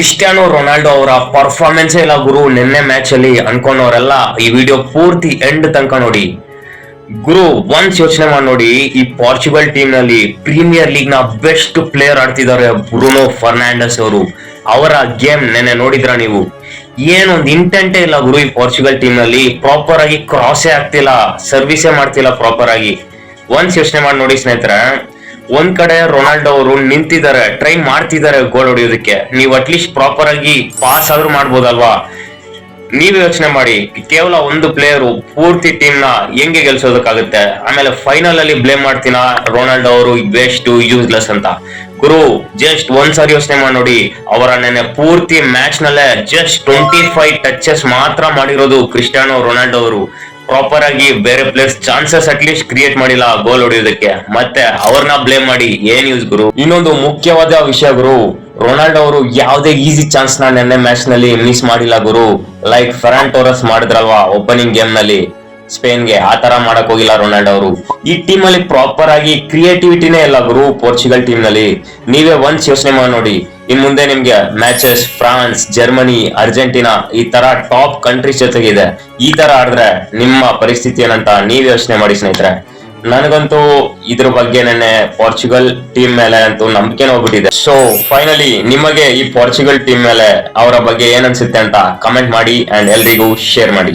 Cristiano Ronaldo ಅವರ performance ಇಲ್ಲ ಗುರು. ನಿನ್ನೆ ಮ್ಯಾಚ್ ಅಲ್ಲಿ ಅನ್ಕೊಂಡವರೆಲ್ಲ ಈ ವಿಡಿಯೋ ಪೂರ್ತಿ ಎಂಡ್ ತನಕ ನೋಡಿ ಗುರು. ಒನ್ಸ್ ಯೋಚನೆ ಮಾಡಿ ನೋಡಿ, ಈ ಪೋರ್ಚುಗಲ್ ಟೀಮ್ ನಲ್ಲಿ ಪ್ರೀಮಿಯರ್ ಲೀಗ್ ನ ಬೆಸ್ಟ್ ಪ್ಲೇಯರ್ ಆಡ್ತಿದ್ದಾರೆ ಬ್ರೂನೋ ಫರ್ನಾಂಡಸ್ ಅವರು. ಅವರ ಗೇಮ್ ನೆನ್ನೆ ನೋಡಿದ್ರ ನೀವು? ಏನೊಂದು ಇಂಟೆಂಟೇ ಇಲ್ಲ ಗುರು ಈ ಪೋರ್ಚುಗಲ್ ಟೀಮ್ ನಲ್ಲಿ. ಪ್ರಾಪರ್ ಆಗಿ ಕ್ರಾಸೇ ಆಗ್ತಿಲ್ಲ, ಸರ್ವಿಸೇ ಮಾಡ್ತಿಲ್ಲ ಪ್ರಾಪರ್ ಆಗಿ. ಒನ್ಸ್ ಯೋಚನೆ ಮಾಡಿ ನೋಡಿ ಸ್ನೇಹಿತರೆ, ಒಂದ್ ಕಡೆ ರೊನಾಲ್ಡೋ ಅವರು ನಿಂತಿದ್ದಾರೆ, ಟ್ರೈ ಮಾಡ್ತಿದ್ದಾರೆ ಗೋಲ್ ಹೊಡೆಯೋದಕ್ಕೆ. ನೀವು ಅಟ್ಲೀಸ್ಟ್ ಪ್ರಾಪರ್ ಆಗಿ ಪಾಸ್ ಆದ್ರೂ ಮಾಡ್ಬೋದಲ್ವಾ? ನೀವ್ ಯೋಚನೆ ಮಾಡಿ, ಕೇವಲ ಒಂದು ಪ್ಲೇಯರ್ ಪೂರ್ತಿ ಟೀಮ್ ನ ಹೆಂಗೆ ಗೆಲ್ಸೋದಕ್ಕಾಗುತ್ತೆ? ಆಮೇಲೆ ಫೈನಲ್ ಅಲ್ಲಿ ಬ್ಲೇಮ್ ಮಾಡ್ತೀನ ರೊನಾಲ್ಡೋ ಅವರು ವೇಸ್ಟ್ ಯೂಸ್ಲೆಸ್ ಅಂತ. ಗುರು ಜಸ್ಟ್ ಒಂದ್ಸಾರಿ ಯೋಚನೆ ಮಾಡಿ ನೋಡಿ, ಅವರ ನೆನೆ ಪೂರ್ತಿ ಮ್ಯಾಚ್ ನಲ್ಲೇ ಜಸ್ಟ್ 25 ಟಚಸ್ ಮಾತ್ರ ಮಾಡಿರೋದು ಕ್ರಿಸ್ಟಿಯಾನೋ ರೊನಾಲ್ಡೋ ಅವರು. ಪ್ರಾಪರ್ ಆಗಿ ಬೇರೆ ಪ್ಲೇಯರ್ಸ್ ಚಾನ್ಸಸ್ ಅಟ್ಲೀಸ್ಟ್ ಕ್ರಿಯೇಟ್ ಮಾಡಿಲ್ಲ ಗೋಲ್ ಹೊಡೆಯೋದಕ್ಕೆ, ಮತ್ತೆ ಅವ್ರನ್ನ ಬ್ಲೇಮ್ ಮಾಡಿ ಏನ್ ಯೂಸ್ ಗುರು? ಇನ್ನೊಂದು ಮುಖ್ಯವಾದ ವಿಷಯ ಗುರು, ರೊನಾಲ್ಡೋ ಅವರು ಯಾವುದೇ ಈಸಿ ಚಾನ್ಸ್ ನ ನೆನ್ನೆ ಮ್ಯಾಚ್ ನಲ್ಲಿ ಮಿಸ್ ಮಾಡಿಲ್ಲ ಗುರು. ಲೈಕ್ ಫೆರಾನ್ ಟೋರಸ್ ಮಾಡಿದ್ರಲ್ವಾ ಓಪನಿಂಗ್ ಗೇಮ್ ನಲ್ಲಿ ಸ್ಪೇನ್ಗೆ, ಆ ತರ ಮಾಡಕ್ ಹೋಗಿಲ್ಲ ರೊನಾಲ್ಡೋ ಅವರು. ಈ ಟೀಮ್ ಅಲ್ಲಿ ಪ್ರಾಪರ್ ಆಗಿ ಕ್ರಿಯೇಟಿವಿಟಿನೇ ಇಲ್ಲ ಗುರು ಪೋರ್ಚುಗಲ್ ಟೀಮ್ ನಲ್ಲಿ. ನೀವೇ ಒನ್ಸ್ ಯೋಚನೆ ಮಾಡಿ ನೋಡಿ, ಇನ್ ಮುಂದೆ ನಿಮ್ಗೆ ಮ್ಯಾಚಸ್ ಫ್ರಾನ್ಸ್, ಜರ್ಮನಿ, ಅರ್ಜೆಂಟಿನಾ ಈ ತರ ಟಾಪ್ ಕಂಟ್ರೀಸ್ ಜೊತೆಗಿದೆ. ಈ ತರ ಆಡಿದ್ರೆ ನಿಮ್ಮ ಪರಿಸ್ಥಿತಿ ಏನಂತ ನೀವ್ ಯೋಚನೆ ಮಾಡಿ ಸ್ನೇಹಿತರೆ. ನನಗಂತೂ ಇದ್ರ ಬಗ್ಗೆ ನೆನ್ನೆ ಪೋರ್ಚುಗಲ್ ಟೀಮ್ ಮೇಲೆ ಅಂತೂ ನಂಬಿಕೆ ಹೋಗ್ಬಿಟ್ಟಿದೆ. ಸೊ ಫೈನಲಿ ನಿಮಗೆ ಈ ಪೋರ್ಚುಗಲ್ ಟೀಮ್ ಮೇಲೆ ಅವರ ಬಗ್ಗೆ ಏನ್ ಅನ್ಸುತ್ತೆ ಅಂತ ಕಮೆಂಟ್ ಮಾಡಿ ಅಂಡ್ ಎಲ್ರಿಗೂ ಶೇರ್ ಮಾಡಿ.